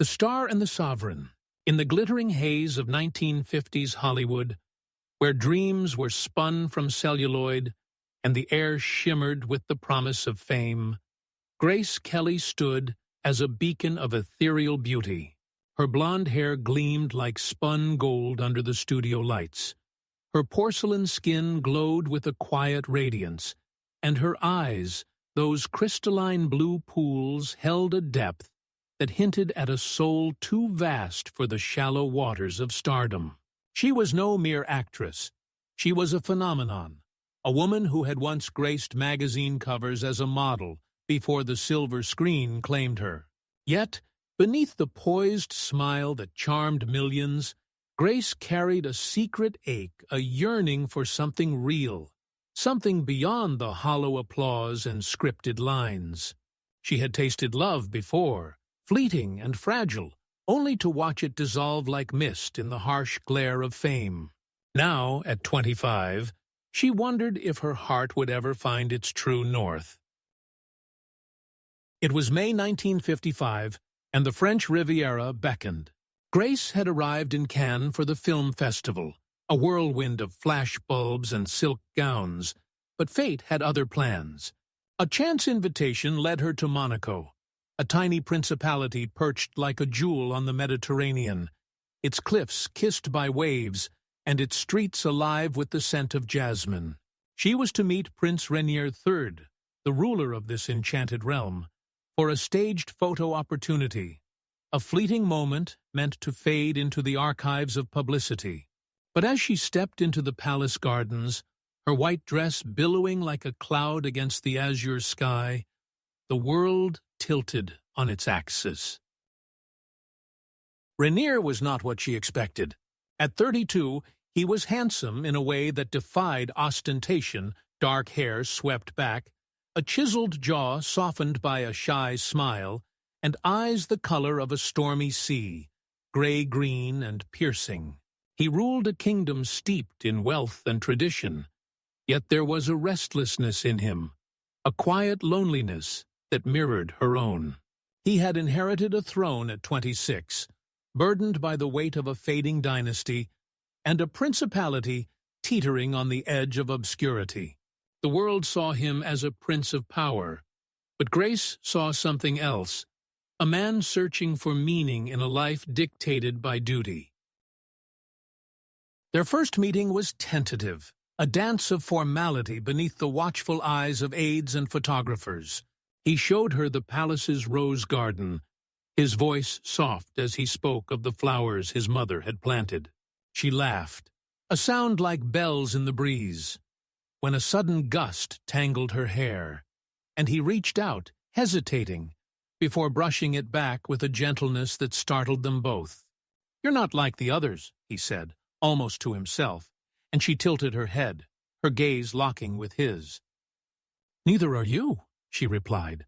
The Star and the Sovereign. In the glittering haze of 1950s Hollywood, where dreams were spun from celluloid and the air shimmered with the promise of fame, Grace Kelly stood as a beacon of ethereal beauty. Her blonde hair gleamed like spun gold under the studio lights. Her porcelain skin glowed with a quiet radiance, and her eyes, those crystalline blue pools, held a depth that hinted at a soul too vast for the shallow waters of stardom. She was no mere actress. She was a phenomenon, a woman who had once graced magazine covers as a model before the silver screen claimed her. Yet, beneath the poised smile that charmed millions, Grace carried a secret ache, a yearning for something real, something beyond the hollow applause and scripted lines. She had tasted love before, fleeting and fragile, only to watch it dissolve like mist in the harsh glare of fame. Now, at 25, she wondered if her heart would ever find its true north. It was May 1955, and the French Riviera beckoned. Grace had arrived in Cannes for the film festival, a whirlwind of flash bulbs and silk gowns, but fate had other plans. A chance invitation led her to Monaco, a tiny principality perched like a jewel on the Mediterranean, its cliffs kissed by waves and its streets alive with the scent of jasmine. She was to meet Prince Rainier III, the ruler of this enchanted realm, for a staged photo opportunity, a fleeting moment meant to fade into the archives of publicity. But as she stepped into the palace gardens, her white dress billowing like a cloud against the azure sky, the world tilted on its axis. Rainier was not what she expected. At 32, he was handsome in a way that defied ostentation, dark hair swept back, a chiseled jaw softened by a shy smile, and eyes the color of a stormy sea, gray-green and piercing. He ruled a kingdom steeped in wealth and tradition, yet there was a restlessness in him, a quiet loneliness that mirrored her own. He had inherited a throne at 26, burdened by the weight of a fading dynasty, and a principality teetering on the edge of obscurity. The world saw him as a prince of power, but Grace saw something else, a man searching for meaning in a life dictated by duty. Their first meeting was tentative, a dance of formality beneath the watchful eyes of aides and photographers. He showed her the palace's rose garden, his voice soft as he spoke of the flowers his mother had planted. She laughed, a sound like bells in the breeze, when a sudden gust tangled her hair, and he reached out, hesitating, before brushing it back with a gentleness that startled them both. "You're not like the others," he said, almost to himself, and she tilted her head, her gaze locking with his. "Neither are you," she replied,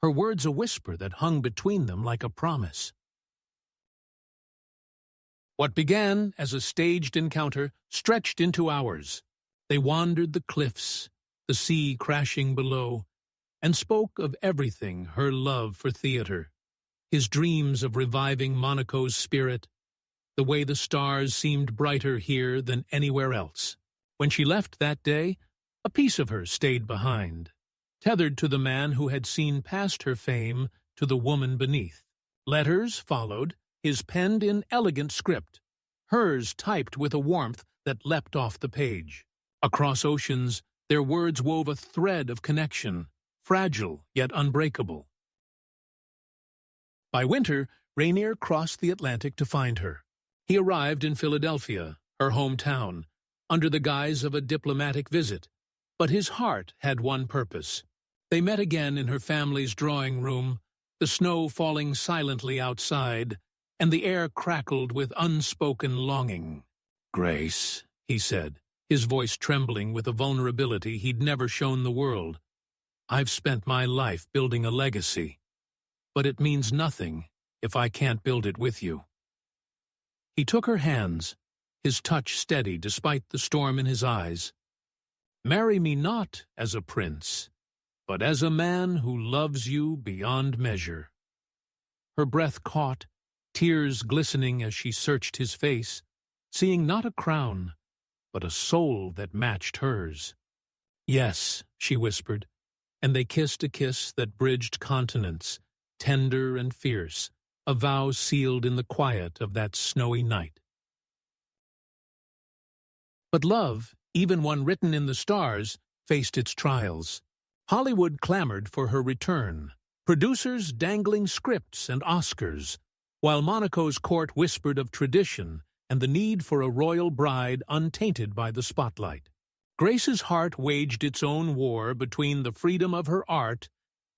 her words a whisper that hung between them like a promise. What began as a staged encounter stretched into hours. They wandered the cliffs, the sea crashing below, and spoke of everything: her love for theater, his dreams of reviving Monaco's spirit, the way the stars seemed brighter here than anywhere else. When she left that day, a piece of her stayed behind, tethered to the man who had seen past her fame to the woman beneath. Letters followed, his penned in elegant script, hers typed with a warmth that leapt off the page. Across oceans, their words wove a thread of connection, fragile yet unbreakable. By winter, Rainier crossed the Atlantic to find her. He arrived in Philadelphia, her hometown, under the guise of a diplomatic visit, but his heart had one purpose. They met again in her family's drawing room, the snow falling silently outside, and the air crackled with unspoken longing. "Grace," he said, his voice trembling with a vulnerability he'd never shown the world, "I've spent my life building a legacy, but it means nothing if I can't build it with you." He took her hands, his touch steady despite the storm in his eyes. "Marry me not as a prince, but as a man who loves you beyond measure." Her breath caught, tears glistening as she searched his face, seeing not a crown, but a soul that matched hers. "Yes," she whispered, and they kissed a kiss that bridged continents, tender and fierce, a vow sealed in the quiet of that snowy night. But love, even one written in the stars, faced its trials. Hollywood clamored for her return, producers dangling scripts and Oscars, while Monaco's court whispered of tradition and the need for a royal bride untainted by the spotlight. Grace's heart waged its own war between the freedom of her art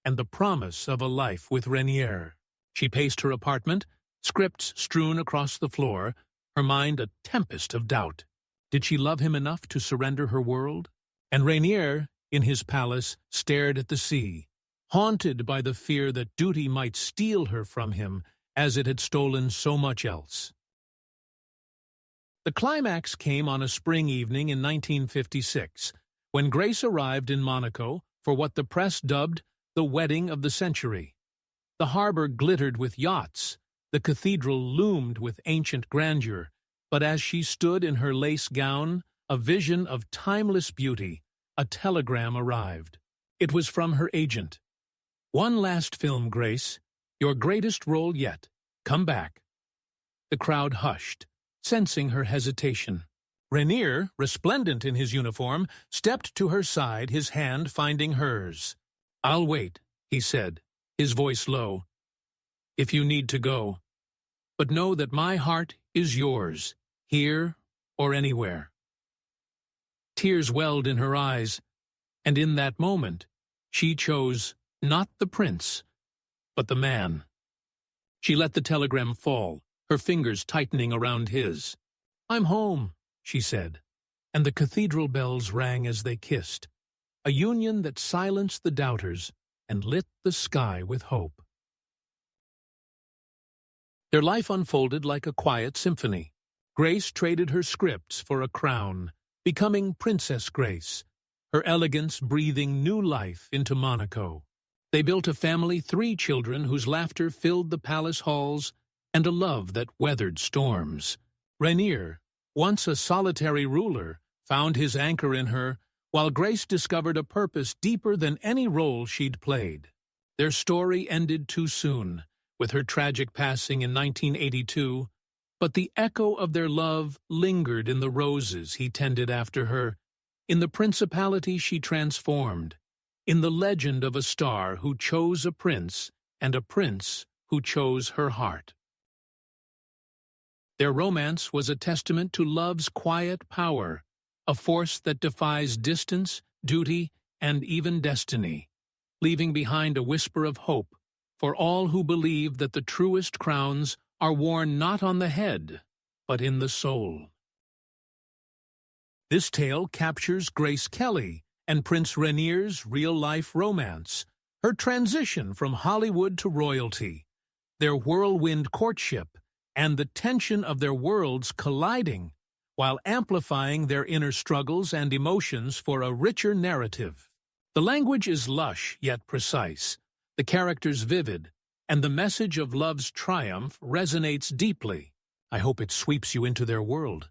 and the promise of a life with Rainier. She paced her apartment, scripts strewn across the floor, her mind a tempest of doubt. Did she love him enough to surrender her world? And Rainier, in his palace, stared at the sea, haunted by the fear that duty might steal her from him as it had stolen so much else. The climax came on a spring evening in 1956, when Grace arrived in Monaco for what the press dubbed the wedding of the century. The harbor glittered with yachts, the cathedral loomed with ancient grandeur, but as she stood in her lace gown, a vision of timeless beauty, a telegram arrived. It was from her agent. "One last film, Grace. Your greatest role yet. Come back." The crowd hushed, sensing her hesitation. Rainier, resplendent in his uniform, stepped to her side, his hand finding hers. "I'll wait," he said, his voice low, "if you need to go. But know that my heart is yours, here or anywhere." Tears welled in her eyes, and in that moment, she chose not the prince, but the man. She let the telegram fall, her fingers tightening around his. "I'm home," she said, and the cathedral bells rang as they kissed, a union that silenced the doubters and lit the sky with hope. Their life unfolded like a quiet symphony. Grace traded her scripts for a crown, becoming Princess Grace, her elegance breathing new life into Monaco. They built a family, 3 children whose laughter filled the palace halls, and a love that weathered storms. Rainier, once a solitary ruler, found his anchor in her, while Grace discovered a purpose deeper than any role she'd played. Their story ended too soon, with her tragic passing in 1982, but the echo of their love lingered in the roses he tended after her, in the principality she transformed, in the legend of a star who chose a prince and a prince who chose her heart. Their romance was a testament to love's quiet power, a force that defies distance, duty, and even destiny, leaving behind a whisper of hope for all who believe that the truest crowns are worn not on the head, but in the soul. This tale captures Grace Kelly and Prince Rainier's real-life romance, her transition from Hollywood to royalty, their whirlwind courtship, and the tension of their worlds colliding, while amplifying their inner struggles and emotions for a richer narrative. The language is lush yet precise, the characters vivid, and the message of love's triumph resonates deeply. I hope it sweeps you into their world.